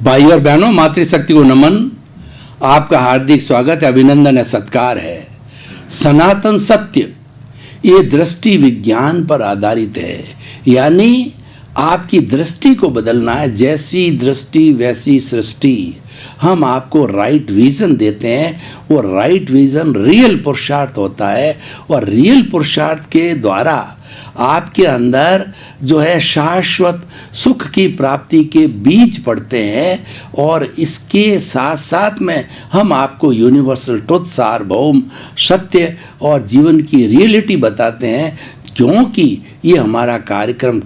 भाई और बहनों, मातृशक्ति को नमन। आपका हार्दिक स्वागत है, अभिनंदन है, सत्कार है। सनातन सत्य ये दृष्टि विज्ञान पर आधारित है, यानी आपकी दृष्टि को बदलना है। जैसी दृष्टि वैसी सृष्टि। हम आपको राइट विजन देते हैं, वो राइट विजन रियल पुरुषार्थ होता है, और रियल पुरुषार्थ के द्वारा आपके अंदर जो है शाश्वत सुख की प्राप्ति के बीज पड़ते हैं। और इसके साथ साथ में हम आपको यूनिवर्सल ट्रुथ, सार्वभौम सत्य और जीवन की रियलिटी बताते हैं, क्योंकि ये हमारा कार्यक्रम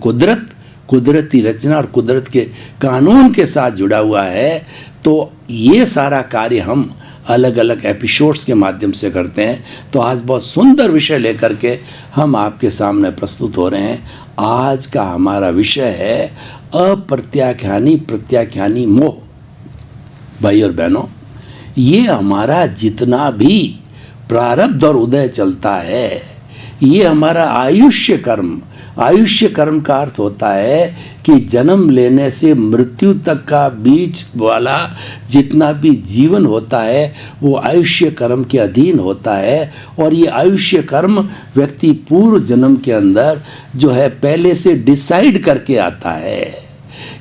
कुदरती रचना और कुदरत के कानून के साथ जुड़ा हुआ है। तो ये सारा कार्य हम अलग अलग एपिसोड्स के माध्यम से करते हैं। तो आज बहुत सुंदर विषय लेकर के हम आपके सामने प्रस्तुत हो रहे हैं। आज का हमारा विषय है अप्रत्याख्यानी प्रत्याख्यानी मोह। भाई और बहनों, ये हमारा जितना भी प्रारब्ध और उदय चलता है, ये हमारा आयुष्य कर्म का अर्थ होता है कि जन्म लेने से मृत्यु तक का बीच वाला जितना भी जीवन होता है वो आयुष्य कर्म के अधीन होता है। और ये आयुष्य कर्म व्यक्ति पूर्व जन्म के अंदर जो है पहले से डिसाइड करके आता है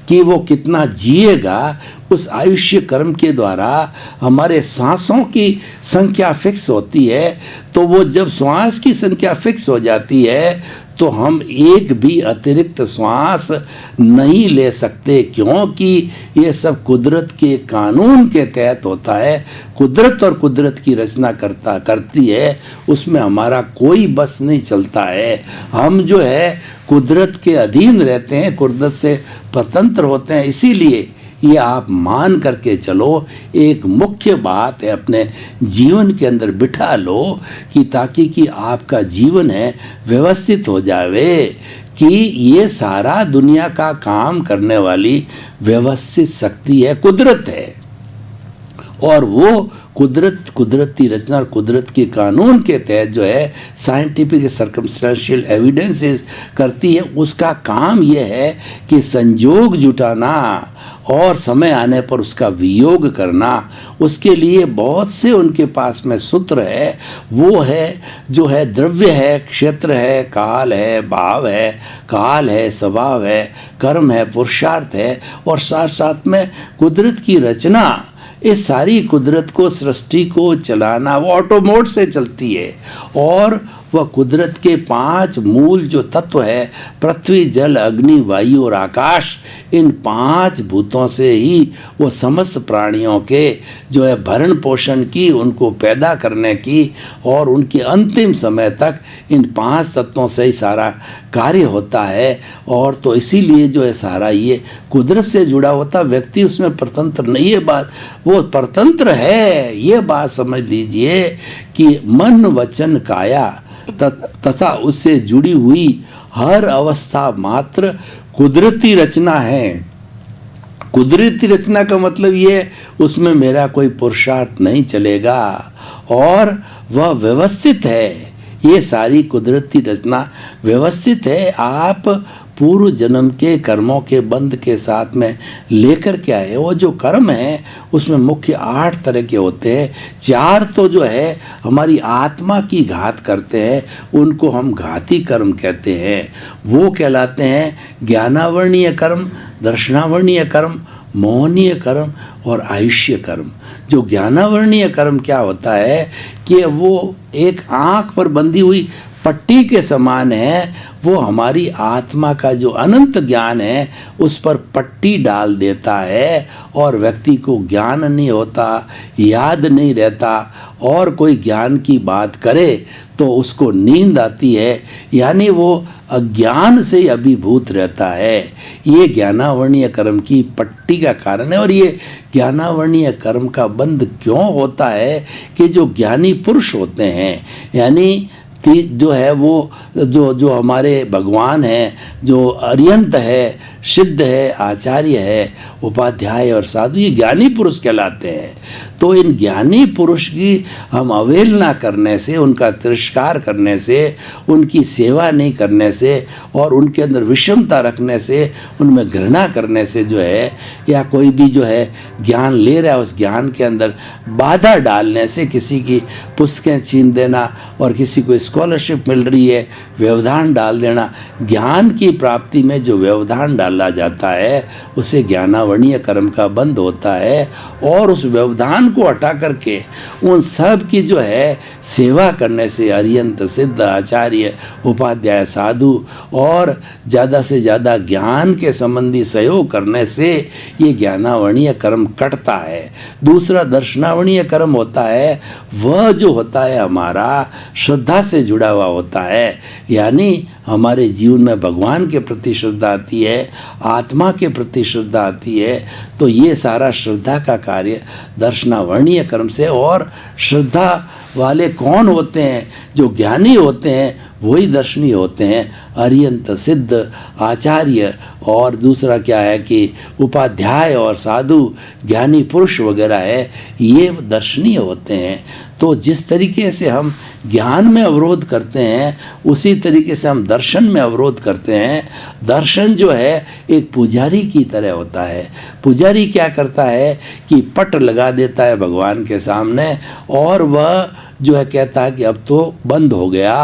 कि वो कितना जिएगा। उस आयुष्य कर्म के द्वारा हमारे सांसों की संख्या फिक्स होती है। तो वो जब श्वास की संख्या फिक्स हो जाती है तो हम एक भी अतिरिक्त श्वास नहीं ले सकते, क्योंकि ये सब कुदरत के कानून के तहत होता है। कुदरत और कुदरत की रचना करती है, उसमें हमारा कोई बस नहीं चलता है। हम जो है कुदरत के अधीन रहते हैं, कुदरत से स्वतंत्र होते हैं। इसीलिए ये आप मान करके चलो, एक मुख्य बात है, अपने जीवन के अंदर बिठा लो कि ताकि कि आपका जीवन है व्यवस्थित हो जावे, कि ये सारा दुनिया का काम करने वाली व्यवस्थित शक्ति है, कुदरत है। और वो कुदरती रचना और कुदरत के कानून के तहत जो है साइंटिफिक सर्कमस्टेंशियल एविडेंसेस करती है। उसका काम ये है कि संजोग जुटाना और समय आने पर उसका वियोग करना। उसके लिए बहुत से उनके पास में सूत्र है। वो है जो है द्रव्य है, क्षेत्र है, काल है, भाव है, काल है, स्वभाव है, कर्म है, पुरुषार्थ है, और साथ साथ में कुदरत की रचना। इस सारी कुदरत को, सृष्टि को चलाना वो ऑटो मोड से चलती है। और वह कुदरत के 5 मूल जो तत्व है, पृथ्वी, जल, अग्नि, वायु और आकाश, इन 5 भूतों से ही वो समस्त प्राणियों के जो है भरण पोषण की, उनको पैदा करने की, और उनके अंतिम समय तक इन 5 तत्वों से ही सारा कार्य होता है। और तो इसीलिए जो है सारा ये कुदरत से जुड़ा होता, व्यक्ति उसमें स्वतंत्र नहीं है। बात वो स्वतंत्र है, ये बात समझ लीजिए कि मन, वचन, काया तथा उससे जुड़ी हुई हर अवस्था मात्र कुदरती रचना है। कुदरती रचना का मतलब ये, उसमें मेरा कोई पुरुषार्थ नहीं चलेगा, और वह व्यवस्थित है। ये सारी कुदरती रचना व्यवस्थित है। आप पूर्व जन्म के कर्मों के बंध के साथ में लेकर के आए। वो जो कर्म है उसमें मुख्य 8 तरह के होते हैं। 4 तो जो है हमारी आत्मा की घात करते हैं, उनको हम घाती कर्म कहते हैं। वो कहलाते हैं ज्ञानावर्णीय कर्म, दर्शनावर्णीय कर्म, मोहनीय कर्म और आयुष्य कर्म। जो ज्ञानावर्णीय कर्म क्या होता है कि वो एक आँख पर बंधी हुई पट्टी के समान है। वो हमारी आत्मा का जो अनंत ज्ञान है उस पर पट्टी डाल देता है, और व्यक्ति को ज्ञान नहीं होता, याद नहीं रहता, और कोई ज्ञान की बात करे तो उसको नींद आती है, यानी वो अज्ञान से अभिभूत रहता है। ये ज्ञानावर्णीय कर्म की पट्टी का कारण है। और ये ज्ञानावर्णीय कर्म का बंध क्यों होता है कि जो ज्ञानी पुरुष होते हैं, यानी जो है वो जो हमारे भगवान हैं, जो अरिहंत है, सिद्ध है, आचार्य है, उपाध्याय और साधु, ये ज्ञानी पुरुष कहलाते हैं। तो इन ज्ञानी पुरुष की हम अवहेलना करने से, उनका तिरस्कार करने से, उनकी सेवा नहीं करने से और उनके अंदर विषमता रखने से, उनमें घृणा करने से जो है, या कोई भी जो है ज्ञान ले रहा है उस ज्ञान के अंदर बाधा डालने से, किसी की पुस्तकें छीन देना और किसी को स्कॉलरशिप मिल रही है व्यवधान डाल देना, ज्ञान की प्राप्ति में जो व्यवधान डाला जाता है उसे ज्ञानावरणीय कर्म का बंध होता है। और उस व्यवधान को हटा करके उन सब की जो है सेवा करने से अरियंत, सिद्ध, आचार्य, उपाध्याय, साधु और ज़्यादा से ज़्यादा ज्ञान के संबंधी सहयोग करने से ये ज्ञानावरणीय कर्म कटता है। दूसरा दर्शनावरणीय कर्म होता है, वह जो होता है हमारा श्रद्धा से जुड़ा हुआ होता है, यानी हमारे जीवन में भगवान के प्रति श्रद्धा आती है, आत्मा के प्रति श्रद्धा आती है। तो ये सारा श्रद्धा का कार्य दर्शनावरणीय कर्म से। और श्रद्धा वाले कौन होते हैं? जो ज्ञानी होते हैं वही दर्शनीय होते हैं, अरियंत, सिद्ध, आचार्य और दूसरा क्या है कि उपाध्याय और साधु, ज्ञानी पुरुष वगैरह है, ये दर्शनीय होते हैं। तो जिस तरीके से हम ज्ञान में अवरोध करते हैं उसी तरीके से हम दर्शन में अवरोध करते हैं। दर्शन जो है एक पुजारी की तरह होता है। पुजारी क्या करता है कि पट लगा देता है भगवान के सामने और वह जो है कहता है कि अब तो बंद हो गया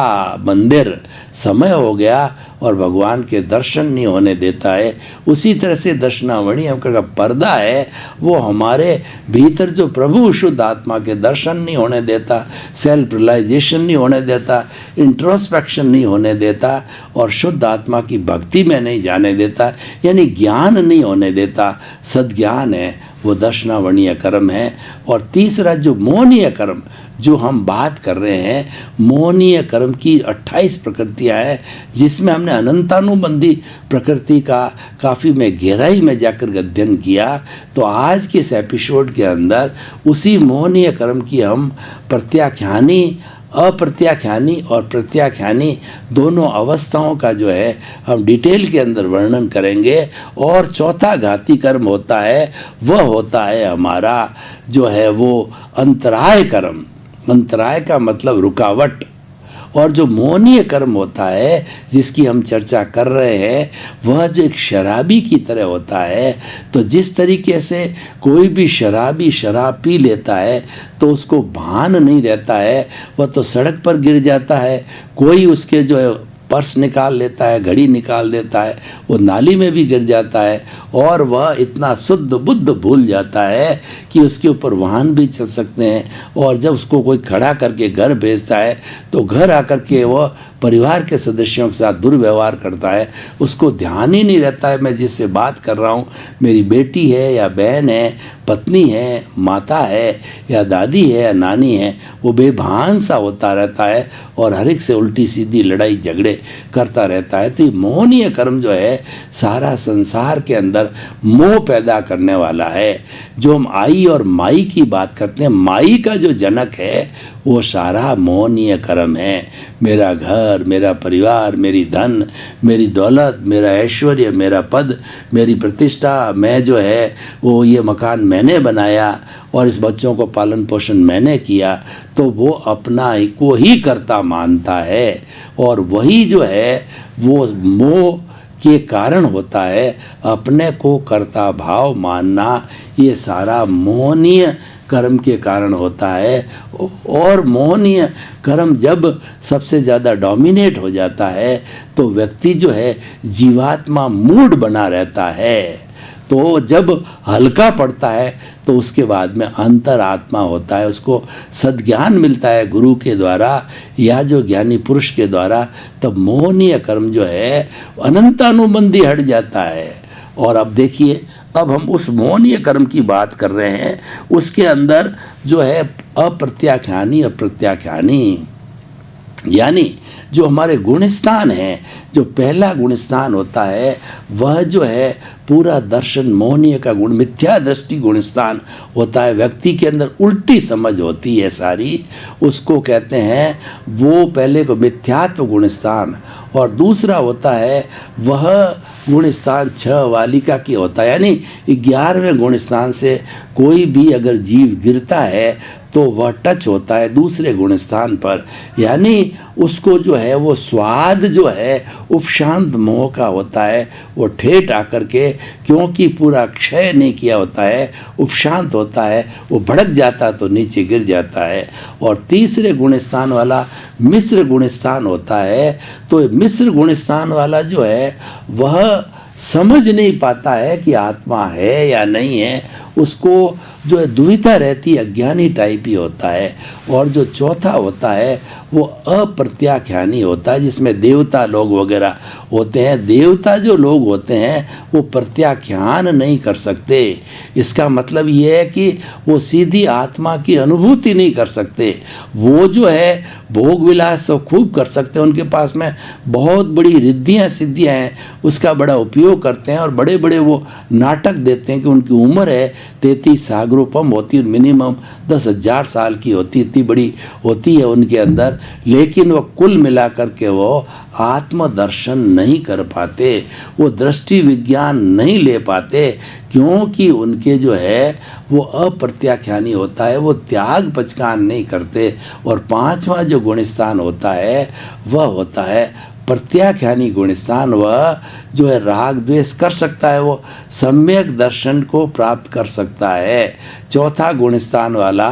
मंदिर, समय हो गया, और भगवान के दर्शन नहीं होने देता है। उसी तरह से दर्शनावरणीय का पर्दा है, वो हमारे भीतर जो प्रभु शुद्ध आत्मा के दर्शन नहीं होने देता, सेल्फ रियलाइजेशन नहीं होने देता, इंट्रोस्पेक्शन नहीं होने देता और शुद्ध आत्मा की भक्ति में नहीं जाने देता, यानी ज्ञान नहीं होने देता। सद्ज्ञान है वो दर्शनावरणीय कर्म है। और तीसरा जो मोहनीय कर्म जो हम बात कर रहे हैं, मोहनीय कर्म की 28 प्रकृतियां हैं, जिसमें हमने अनंतानुबंधी प्रकृति का काफ़ी में गहराई में जाकर अध्ययन किया। तो आज के इस एपिसोड के अंदर उसी मोहनीय कर्म की हम प्रत्याख्यानी, अप्रत्याख्यानी और प्रत्याख्यानी दोनों अवस्थाओं का जो है हम डिटेल के अंदर वर्णन करेंगे। और चौथा घाती कर्म होता है, वह होता है हमारा जो है वो अंतराय कर्म। अंतराय का मतलब रुकावट। और जो मोहनीय कर्म होता है जिसकी हम चर्चा कर रहे हैं, वह जो एक शराबी की तरह होता है। तो जिस तरीके से कोई भी शराबी शराब पी लेता है तो उसको भान नहीं रहता है, वह तो सड़क पर गिर जाता है, कोई उसके जो है पर्स निकाल लेता है, घड़ी निकाल देता है, वो नाली में भी गिर जाता है और वह इतना शुद्ध बुद्ध भूल जाता है कि उसके ऊपर वाहन भी चल सकते हैं। और जब उसको कोई खड़ा करके घर भेजता है तो घर आकर के वह परिवार के सदस्यों के साथ दुर्व्यवहार करता है। उसको ध्यान ही नहीं रहता है मैं जिससे बात कर रहा हूँ मेरी बेटी है या बहन है, पत्नी है, माता है या दादी है या नानी है, वो बेभान सा होता रहता है और हर एक से उल्टी सीधी लड़ाई झगड़े करता रहता है। तो ये मोहनीय कर्म जो है सारा संसार के अंदर मोह पैदा करने वाला है। जो हम आई और माई की बात करते हैं, माई का जो जनक है वो सारा मोहनीय कर्म है। मेरा घर, मेरा परिवार, मेरी धन, मेरी दौलत, मेरा ऐश्वर्य, मेरा पद, मेरी प्रतिष्ठा, मैं जो है वो ये मकान मैंने बनाया और इस बच्चों को पालन पोषण मैंने किया, तो वो अपना को ही कर्ता मानता है। और वही जो है वो मोह के कारण होता है, अपने को कर्ता भाव मानना, ये सारा मोहनीय कर्म के कारण होता है। और मोहनीय कर्म जब सबसे ज़्यादा डोमिनेट हो जाता है तो व्यक्ति जो है जीवात्मा मूड बना रहता है। तो जब हल्का पड़ता है तो उसके बाद में अंतरात्मा होता है, उसको सद्ज्ञान मिलता है गुरु के द्वारा या जो ज्ञानी पुरुष के द्वारा, तब मोहनीय कर्म जो है अनंतानुबंधी हट जाता है। और अब देखिए, अब हम उस मोहनीय कर्म की बात कर रहे हैं, उसके अंदर जो है अप्रत्याख्यानी और प्रत्याख्यानी, यानी जो हमारे गुणस्थान हैं, जो पहला गुणस्थान होता है वह जो है पूरा दर्शन मोहनीय का गुण, मिथ्या दृष्टि गुणस्थान होता है। व्यक्ति के अंदर उल्टी समझ होती है सारी, उसको कहते हैं वो पहले को मिथ्यात्व गुणस्थान। और दूसरा होता है वह गुण स्थान 6 वालिका की होता है, यानी 11वें गुण स्थान से कोई भी अगर जीव गिरता है तो वह टच होता है दूसरे गुण स्थान पर, यानी उसको जो है वो स्वाद जो है उपशांत मोह का होता है, वो ठेठ आकर के, क्योंकि पूरा क्षय नहीं किया होता है, उपशांत होता है, वो भड़क जाता तो नीचे गिर जाता है। और तीसरे गुण स्थान वाला मिश्र गुण स्थान होता है, तो मिश्र गुण स्थान वाला जो है वह समझ नहीं पाता है कि आत्मा है या नहीं है, उसको जो है दुविधा रहती है, अज्ञानी टाइप ही होता है। और जो चौथा होता है वो अप्रत्याख्यानी होता है, जिसमें देवता लोग वगैरह होते हैं। देवता जो लोग होते हैं वो प्रत्याख्यान नहीं कर सकते, इसका मतलब ये है कि वो सीधी आत्मा की अनुभूति नहीं कर सकते। वो जो है भोग विलास तो खूब कर सकते हैं, उनके पास में बहुत बड़ी रिद्धियाँ सिद्धियाँ हैं, उसका बड़ा उपयोग करते हैं और बड़े बड़े वो नाटक देते हैं कि उनकी उम्र है 33 सागरूपम होती है, मिनिमम 10,000 साल की होती, इतनी बड़ी होती है उनके अंदर, लेकिन वो कुल मिला करके वो आत्मदर्शन नहीं कर पाते, वो दृष्टि विज्ञान नहीं ले पाते, क्योंकि उनके जो है वो अप्रत्याख्यानी होता है, वो त्याग पचकान नहीं करते। और 5वां जो गुण स्थान होता है वह होता है प्रत्याख्यानी गुण स्थान, वह जो है राग द्वेष कर सकता है, वो सम्यक दर्शन को प्राप्त कर सकता है। चौथा गुण स्थान वाला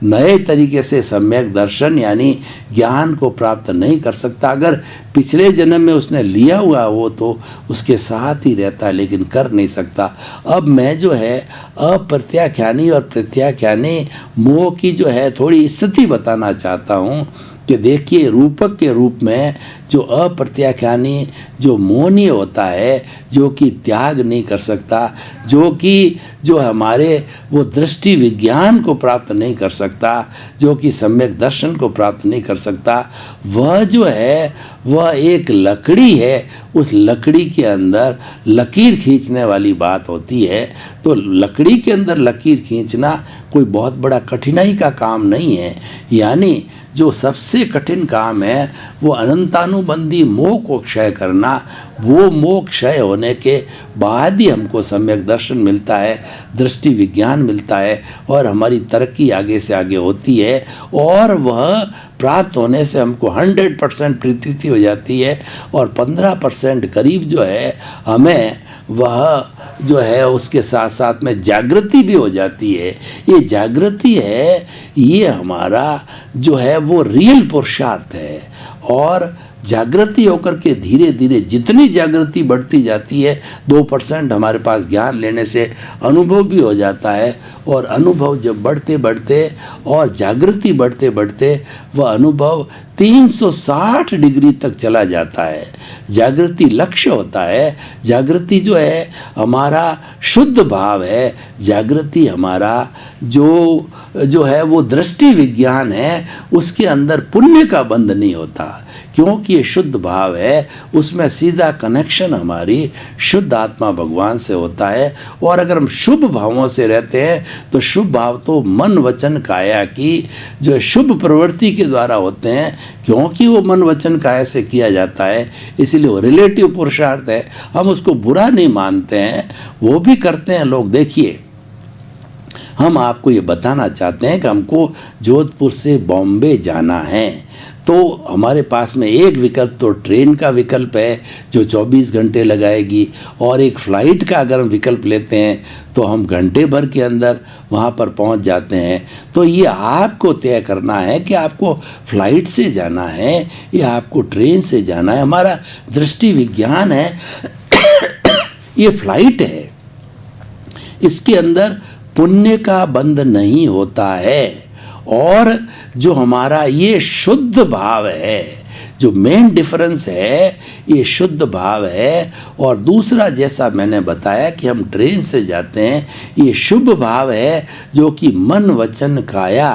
नए तरीके से सम्यक दर्शन यानी ज्ञान को प्राप्त नहीं कर सकता। अगर पिछले जन्म में उसने लिया हुआ वो तो उसके साथ ही रहता है, लेकिन कर नहीं सकता। अब मैं जो है अप्रत्याख्यानी और प्रत्याख्यानी मोह की जो है थोड़ी स्थिति बताना चाहता हूँ कि देखिए, रूपक के रूप में जो अप्रत्याख्यानी जो मोहनीय होता है, जो कि त्याग नहीं कर सकता, जो कि जो हमारे वो दृष्टि विज्ञान को प्राप्त नहीं कर सकता, जो कि सम्यक दर्शन को प्राप्त नहीं कर सकता, वह जो है वह एक लकड़ी है। उस लकड़ी के अंदर लकीर खींचने वाली बात होती है, तो लकड़ी के अंदर लकीर खींचना कोई बहुत बड़ा कठिनाई का काम नहीं है। यानी जो सबसे कठिन काम है वो अनंतानुबंधी मोह को क्षय करना। वो मोह क्षय होने के बाद ही हमको सम्यक दर्शन मिलता है, दृष्टि विज्ञान मिलता है और हमारी तरक्की आगे से आगे होती है। और वह प्राप्त होने से हमको 100% प्रतीति हो जाती है और 15% करीब जो है हमें वह जो है उसके साथ साथ में जागृति भी हो जाती है। ये जागृति है, ये हमारा जो है वो रियल पुरुषार्थ है। और जागृति होकर के धीरे धीरे जितनी जागृति बढ़ती जाती है, 2% हमारे पास ज्ञान लेने से अनुभव भी हो जाता है। और अनुभव जब बढ़ते बढ़ते और जागृति बढ़ते बढ़ते वह अनुभव 360 डिग्री तक चला जाता है। जागृति लक्ष्य होता है, जागृति जो है हमारा शुद्ध भाव है, जागृति हमारा जो है वो दृष्टि विज्ञान है, उसके अंदर पुण्य का बंध नहीं होता, क्योंकि ये शुद्ध भाव है, उसमें सीधा कनेक्शन हमारी शुद्ध आत्मा भगवान से होता है। और अगर हम शुभ भावों से रहते हैं तो शुभ भाव तो मन वचन काया की जो शुभ प्रवृत्ति के द्वारा होते हैं, क्योंकि वो मन वचन काया से किया जाता है, इसलिए वो रिलेटिव पुरुषार्थ है, हम उसको बुरा नहीं मानते हैं, वो भी करते हैं लोग। देखिए, हम आपको ये बताना चाहते हैं कि हमको जोधपुर से बॉम्बे जाना है, तो हमारे पास में एक विकल्प तो ट्रेन का विकल्प है जो 24 घंटे लगाएगी, और एक फ़्लाइट का अगर हम विकल्प लेते हैं तो हम घंटे भर के अंदर वहाँ पर पहुँच जाते हैं। तो ये आपको तय करना है कि आपको फ़्लाइट से जाना है या आपको ट्रेन से जाना है। हमारा दृष्टि विज्ञान है ये फ़्लाइट है, इसके अंदर पुण्य का बंध नहीं होता है। और जो हमारा ये शुद्ध भाव है, जो मेन डिफरेंस है, ये शुद्ध भाव है। और दूसरा, जैसा मैंने बताया कि हम ट्रेन से जाते हैं, ये शुभ भाव है, जो कि मन वचन काया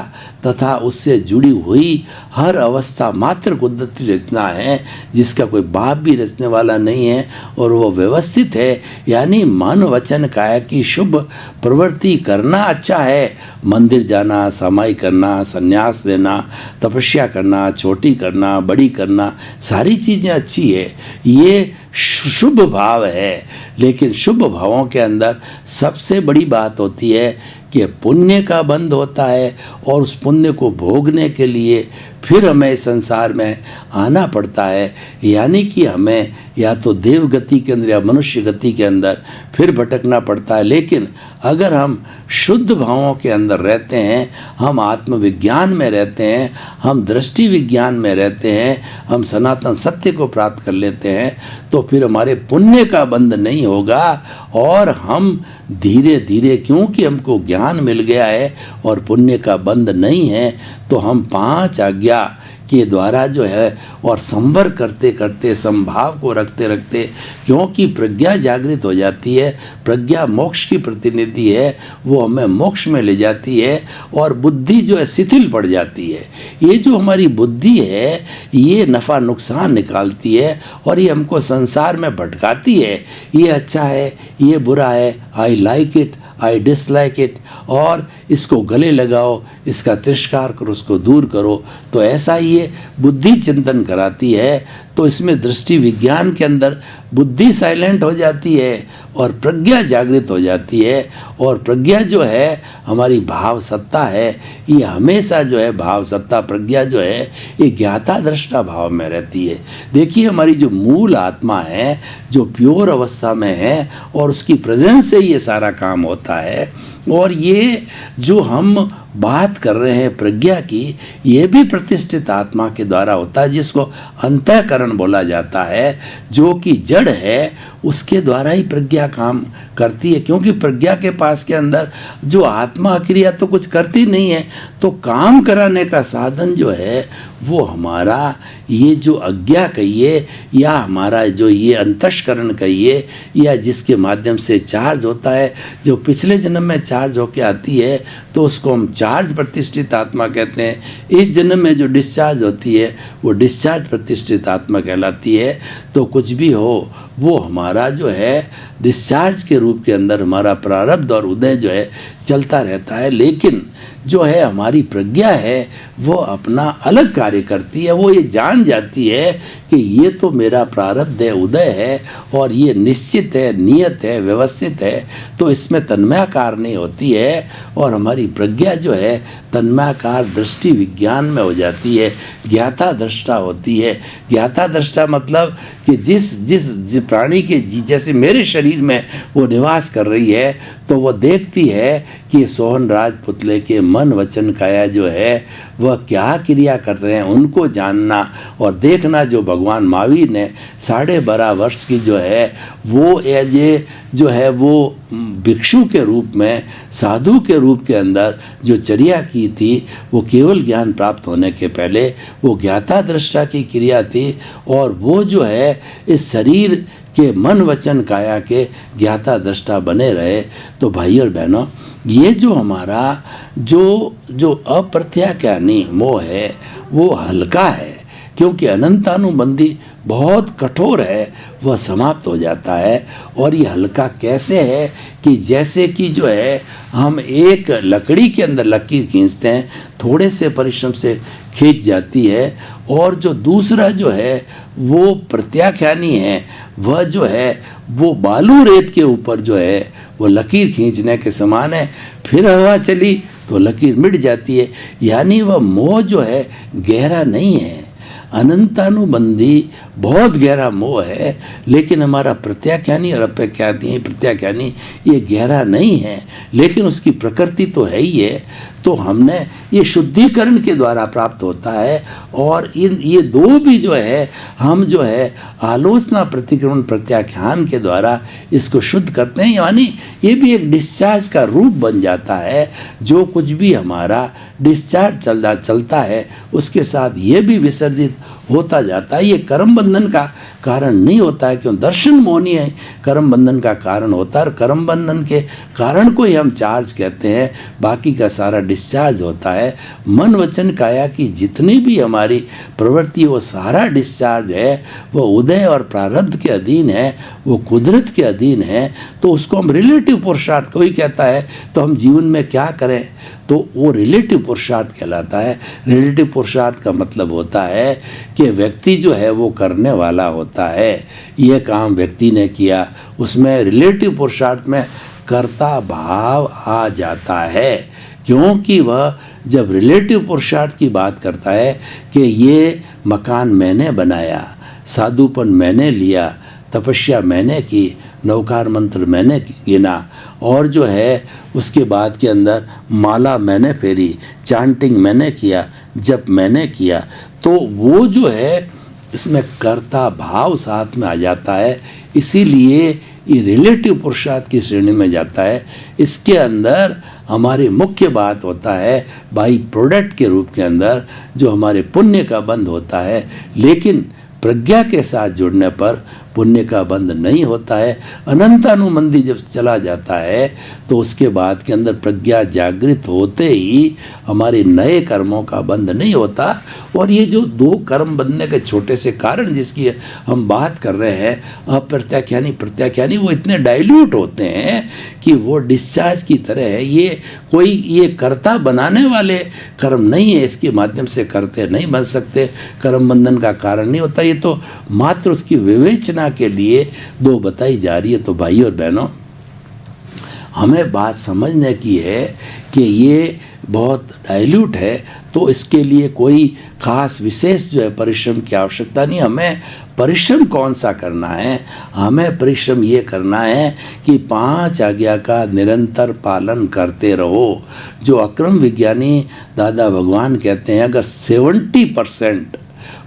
तथा उससे जुड़ी हुई हर अवस्था मात्र कुदरती रचना है, जिसका कोई बाप भी रचने वाला नहीं है और वो व्यवस्थित है। यानी मन वचन काया की शुभ प्रवृत्ति करना अच्छा है। मंदिर जाना, समाई करना, संन्यास देना, तपस्या करना, छोटी करना, बड़ी करना, सारी चीज़ें अच्छी है, ये शुभ भाव है। लेकिन शुभ भावों के अंदर सबसे बड़ी बात होती है कि पुण्य का बंध होता है और उस पुण्य को भोगने के लिए फिर हमें संसार में आना पड़ता है। यानी कि हमें या तो देव गति के अंदर या मनुष्य गति के अंदर फिर भटकना पड़ता है। लेकिन अगर हम शुद्ध भावों के अंदर रहते हैं, हम आत्मविज्ञान में रहते हैं, हम दृष्टि विज्ञान में रहते हैं, हम सनातन सत्य को प्राप्त कर लेते हैं, तो फिर हमारे पुण्य का बंध नहीं होगा और हम धीरे धीरे, क्योंकि हमको ज्ञान मिल गया है और पुण्य का बंध नहीं है, तो हम 5 आज्ञा के द्वारा जो है और संवर करते करते, संभाव को रखते रखते, क्योंकि प्रज्ञा जागृत हो जाती है, प्रज्ञा मोक्ष की प्रतिनिधि है, वो हमें मोक्ष में ले जाती है और बुद्धि जो है शिथिल पड़ जाती है। ये जो हमारी बुद्धि है ये नफ़ा नुकसान निकालती है और ये हमको संसार में भटकाती है। ये अच्छा है, ये बुरा है, I like it, I dislike it, और इसको गले लगाओ, इसका तिरस्कार करो, उसको दूर करो। तो ऐसा ये बुद्धि चिंतन कराती है। तो इसमें दृष्टि विज्ञान के अंदर बुद्धि साइलेंट हो जाती है और प्रज्ञा जागृत हो जाती है। और प्रज्ञा जो है हमारी भाव सत्ता है, ये हमेशा जो है भाव सत्ता प्रज्ञा जो है ये ज्ञाता दृष्टा भाव में रहती है। देखिए हमारी जो मूल आत्मा है, जो प्योर अवस्था में है, और उसकी प्रेजेंस से ये सारा काम होता है। और ये जो हम बात कर रहे हैं प्रज्ञा की, ये भी प्रतिष्ठित आत्मा के द्वारा होता है, जिसको अंतःकरण बोला जाता है, जो कि जड़ है, उसके द्वारा ही प्रज्ञा काम करती है। क्योंकि प्रज्ञा के पास के अंदर जो आत्मा क्रिया तो कुछ करती नहीं है, तो काम कराने का साधन जो है वो हमारा ये जो अज्ञा कहिए या हमारा जो ये अंतःकरण कहिए, या जिसके माध्यम से चार्ज होता है, जो पिछले जन्म में चार्ज होके आती है, तो उसको हम चार्ज प्रतिष्ठित आत्मा कहते हैं। इस जन्म में जो डिस्चार्ज होती है वो डिस्चार्ज प्रतिष्ठित आत्मा कहलाती है। तो कुछ भी हो, वो हमारा जो है डिस्चार्ज के रूप के अंदर हमारा प्रारब्ध और उदय जो है चलता रहता है। लेकिन जो है हमारी प्रज्ञा है वो अपना अलग कार्य करती है। वो ये जान जाती है कि ये तो मेरा प्रारब्ध है, उदय है, और ये निश्चित है, नियत है, व्यवस्थित है, तो इसमें तन्मयाकार नहीं होती है। और हमारी प्रज्ञा जो है तन्मयाकार दृष्टि विज्ञान में हो जाती है, ज्ञाता दृष्टा होती है। ज्ञाता दृष्टा मतलब कि जिस प्राणी के जैसे मेरे शरीर में वो निवास कर रही है, तो वो देखती है कि सोहन राजपुतले के मन वचन काया जो है वह क्या क्रिया कर रहे हैं, उनको जानना और देखना। जो भगवान महावीर ने 12.5 वर्ष की जो है वो एज ए जो है वो भिक्षु के रूप में, साधु के रूप के अंदर जो चर्या की थी, वो केवल ज्ञान प्राप्त होने के पहले वो ज्ञाता दृष्टा की क्रिया थी। और वो जो है इस शरीर के मन वचन काया के ज्ञाता दृष्टा बने रहे। तो भाई और बहनों, ये जो हमारा जो अप्रत्याख्यानी मोह है वो हल्का है, क्योंकि अनंतानुबंधी बहुत कठोर है, वह समाप्त हो जाता है। और ये हल्का कैसे है कि जैसे कि जो है हम एक लकड़ी के अंदर लकीर खींचते हैं, थोड़े से परिश्रम से खींच जाती है, और जो दूसरा जो है वो प्रत्याख्यानी है, वह जो है वो बालू रेत के ऊपर जो है वो लकीर खींचने के समान है। फिर हवा चली तो लकीर मिट जाती है। यानी वह मोह जो है गहरा नहीं है, अनंतानुबंधी बहुत गहरा मोह है। लेकिन हमारा प्रत्याख्यानी और प्रत्याख्यानी ये गहरा नहीं है, लेकिन उसकी प्रकृति तो है ही है। तो हमने ये शुद्धिकरण के द्वारा प्राप्त होता है। और ये दो भी जो है हम जो है आलोचना प्रतिक्रमण प्रत्याख्यान के द्वारा इसको शुद्ध करते हैं। यानी ये भी एक डिस्चार्ज का रूप बन जाता है। जो कुछ भी हमारा डिस्चार्ज चलता है उसके साथ ये भी विसर्जित होता जाता है। ये कर्म बंधन का कारण नहीं होता है, क्यों? दर्शन मोहनी है, कर्म बंधन का कारण होता है। और कर्म बंधन के कारण को ही हम चार्ज कहते हैं, बाकी का सारा डिस्चार्ज होता है। मन वचन काया की जितनी भी हमारी प्रवृत्ति, वो सारा डिस्चार्ज है, वो उदय और प्रारब्ध के अधीन है, वो कुदरत के अधीन है। तो उसको हम रिलेटिव पुरुषार्थ, कोई कहता है तो हम जीवन में क्या करें, तो वो रिलेटिव पुरुषार्थ कहलाता है। रिलेटिव पुरुषार्थ का मतलब होता है कि व्यक्ति जो है वो करने वाला होता है। ये काम व्यक्ति ने किया, उसमें रिलेटिव पुरुषार्थ में कर्ता भाव आ जाता है, क्योंकि वह जब रिलेटिव पुरुषार्थ की बात करता है कि ये मकान मैंने बनाया, साधुपन मैंने लिया, तपस्या मैंने की, नवकार मंत्र मैंने गिना, और जो है उसके बाद के अंदर माला मैंने फेरी, चांटिंग मैंने किया, जप मैंने किया, तो वो जो है इसमें कर्ता भाव साथ में आ जाता है। इसीलिए ये रिलेटिव पुरुषार्थ की श्रेणी में जाता है। इसके अंदर हमारी मुख्य बात होता है बाई प्रोडक्ट के रूप के अंदर जो हमारे पुण्य का बंध होता है, लेकिन प्रज्ञा के साथ जुड़ने पर पुण्य का बंध नहीं होता है। अनंतानुमंदी जब चला जाता है तो उसके बाद के अंदर प्रज्ञा जागृत होते ही हमारे नए कर्मों का बंध नहीं होता। और ये जो दो कर्म बंधने के छोटे से कारण जिसकी हम बात कर रहे हैं, अप्रत्याख्यानी प्रत्याख्यानी, वो इतने डाइल्यूट होते हैं कि वो डिस्चार्ज की तरह है। ये कर्ता बनाने वाले कर्म नहीं है, इसके माध्यम से करते नहीं बन सकते, कर्म बंधन का कारण नहीं होता। ये तो मात्र उसकी विवेचना के लिए दो बताई जा रही है। तो भाई और बहनों, हमें बात समझने की है कि ये बहुत डाइल्यूट है, तो इसके लिए कोई खास विशेष जो है परिश्रम की आवश्यकता नहीं। हमें परिश्रम कौन सा करना है? हमें परिश्रम ये करना है कि 5 आज्ञा का निरंतर पालन करते रहो। जो अक्रम विज्ञानी दादा भगवान कहते हैं, अगर 70%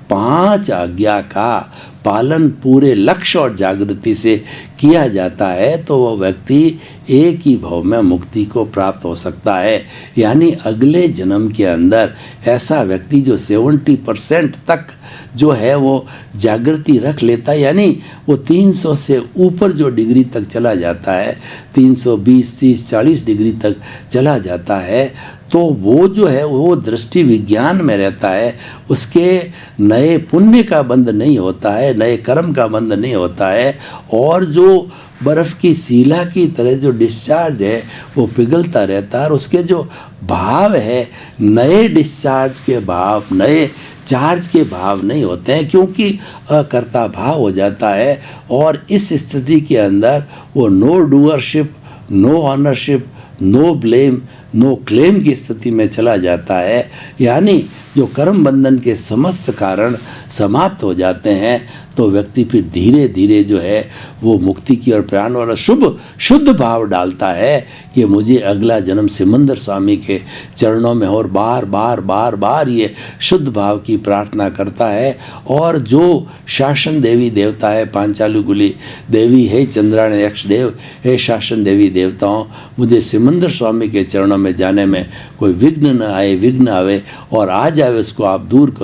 5 आज्ञा का पालन पूरे लक्ष्य और जागृति से किया जाता है तो वह व्यक्ति एक ही भाव में मुक्ति को प्राप्त हो सकता है। यानी अगले जन्म के अंदर ऐसा व्यक्ति जो 70% तक जो है वो जागृति रख लेता है, यानी वो 300 से ऊपर जो डिग्री तक चला जाता है, 320, 30, 40 डिग्री तक चला जाता है, तो वो जो है वो दृष्टि विज्ञान में रहता है। उसके नए पुण्य का बंध नहीं होता है, नए कर्म का बंध नहीं होता है, और जो बर्फ़ की सीला की तरह जो डिस्चार्ज है वो पिघलता रहता है। और उसके जो भाव है, नए डिस्चार्ज के भाव, नए चार्ज के भाव नहीं होते हैं, क्योंकि अकर्ता भाव हो जाता है। और इस स्थिति के अंदर वो no doership, no ownership, no blame, no claim की स्थिति में चला जाता है। यानी जो कर्म बंधन के समस्त कारण समाप्त हो जाते हैं तो व्यक्ति फिर धीरे धीरे जो है वो मुक्ति की ओर प्रयाण और शुद्ध भाव डालता है कि मुझे अगला जन्म सिमंदर स्वामी के चरणों में, और बार बार ये शुद्ध भाव की प्रार्थना करता है। और जो शासन देवी देवता है, पांचालु गुली देवी, हे चंद्रायण यक्ष देव, हे शासन देवी देवताओं, मुझे सिमंदर स्वामी के चरणों में जाने में कोई विघ्न न आए, विघ्न आवे और आ जाए, उसको आप दूर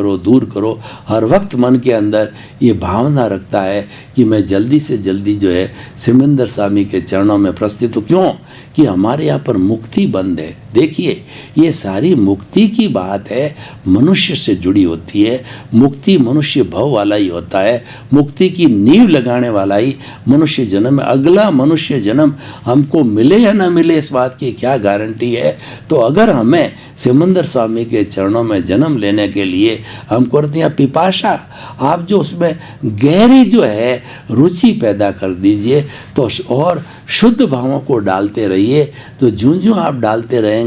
करो। हर वक्त मन के अंदर ये भावना रखता है कि मैं जल्दी से जल्दी जो है सिमंदर स्वामी के चरणों में प्रस्थित हूँ। क्यों? कि हमारे यहाँ पर मुक्ति बंद है। देखिए, ये सारी मुक्ति की बात है, मनुष्य से जुड़ी होती है। मुक्ति मनुष्य भव वाला ही होता है, मुक्ति की नींव लगाने वाला ही मनुष्य जन्म है। अगला मनुष्य जन्म हमको मिले या ना मिले, इस बात की क्या गारंटी है? तो अगर हमें सिमंदर स्वामी के चरणों में जन्म लेने के लिए हम करते हैं पिपाशा, आप जो उसमें गहरी जो है रुचि पैदा कर दीजिए, तो और शुद्ध भावों को डालते रहिए। तो ज्यों आप डालते रहेंगे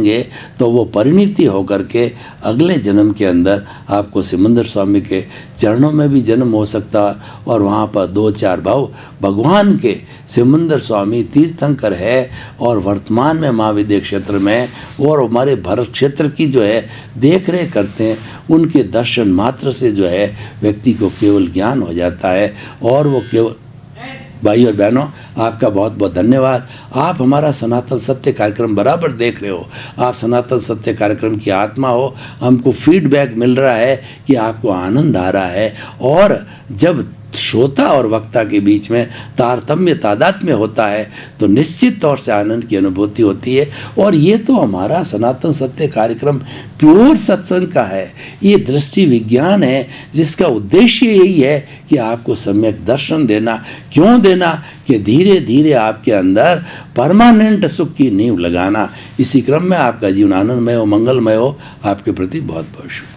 तो वो परिणति होकर के अगले जन्म के अंदर आपको सिमंदर स्वामी के चरणों में भी जन्म हो सकता, और वहाँ पर 2-4 भाव भगवान के सिमंदर स्वामी तीर्थंकर है, और वर्तमान में महाविद्या क्षेत्र में और हमारे भरत क्षेत्र की जो है देख रेख करते हैं। उनके दर्शन मात्र से जो है व्यक्ति को केवल ज्ञान हो जाता है, और वो केवल भाई और बहनों, आपका बहुत बहुत धन्यवाद। आप हमारा सनातन सत्य कार्यक्रम बराबर देख रहे हो। आप सनातन सत्य कार्यक्रम की आत्मा हो। हमको फीडबैक मिल रहा है कि आपको आनंद आ रहा है। और जब श्रोता और वक्ता के बीच में तारतम्य तादात्म्य होता है तो निश्चित तौर से आनंद की अनुभूति होती है। और ये तो हमारा सनातन सत्य कार्यक्रम प्योर सत्संग का है। ये दृष्टि विज्ञान है जिसका उद्देश्य यही है कि आपको सम्यक दर्शन देना। क्यों देना? कि धीरे धीरे आपके अंदर परमानेंट सुख की नींव लगाना। इसी क्रम में आपका जीवन आनंदमय हो, मंगलमय हो। आपके प्रति बहुत बहुत शुभ।